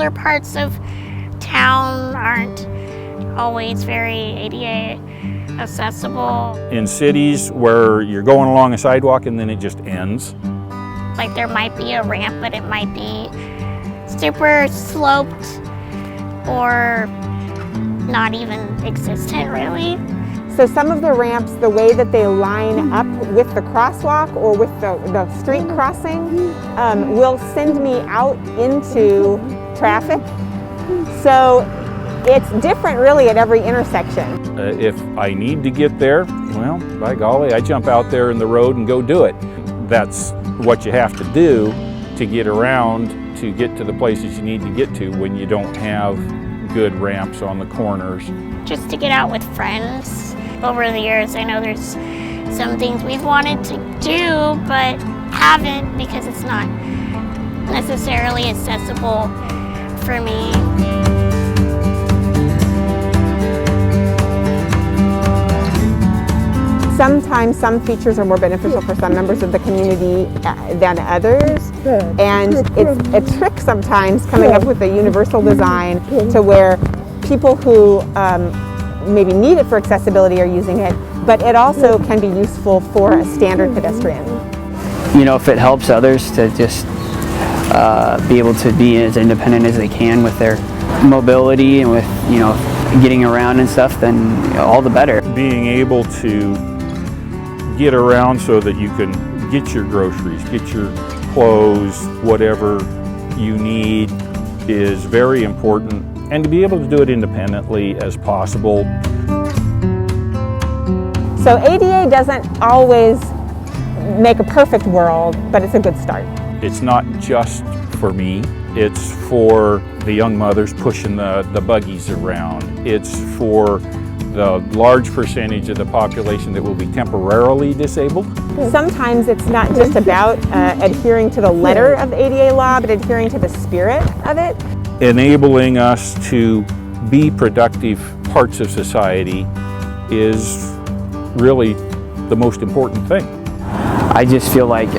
older parts of town aren't always very ADA accessible. In cities where you're going along a sidewalk and then it just ends. Like there might be a ramp, but it might be super sloped or not even existent really. So some of the ramps, the way that they line up with the crosswalk or with the street crossing will send me out into traffic. So it's different really at every intersection. If I need to get there, well, by golly, I jump out there in the road and go do it. That's what you have to do to get around, to get to the places you need to get to when you don't have good ramps on the corners. Just to get out with friends. Over the years, I know there's some things we've wanted to do, but haven't because it's not necessarily accessible for me. Sometimes some features are more beneficial for some members of the community than others. And it's a trick sometimes coming up with a universal design to where people who maybe need it for accessibility are using it, but it also can be useful for a standard pedestrian. You know, if it helps others to just be able to be as independent as they can with their mobility and with, you know, getting around and stuff, then all the better. Being able to get around so that you can get your groceries, get your clothes, whatever you need is very important, and to be able to do it independently as possible. So ADA doesn't always make a perfect world, but it's a good start. It's not just for me, it's for the young mothers pushing the buggies around. It's for the large percentage of the population that will be temporarily disabled. Sometimes it's not just about adhering to the letter of the ADA law, but adhering to the spirit of it. Enabling us to be productive parts of society is really the most important thing. I just feel like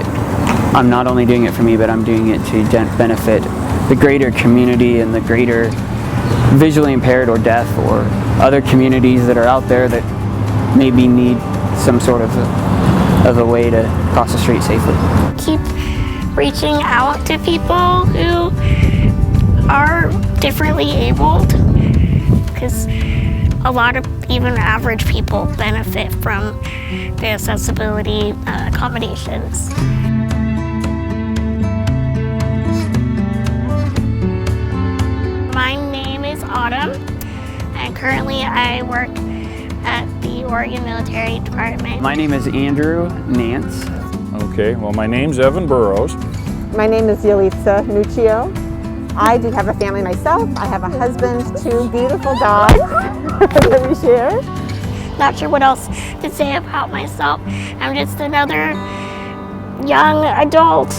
I'm not only doing it for me, but I'm doing it to benefit the greater community and the greater visually impaired or deaf or other communities that are out there that maybe need some sort of a way to cross the street safely. Keep reaching out to people who are differently abled, because a lot of even average people benefit from the accessibility accommodations. My name is Autumn, and currently I work at the Oregon Military Department. My name is Andrew Nance. Okay, well, my name's Evan Burrows. My name is Yalitza Nuccio. I do have a family myself. I have a husband, 2 beautiful dogs that we share. Not sure what else to say about myself. I'm just another young adult.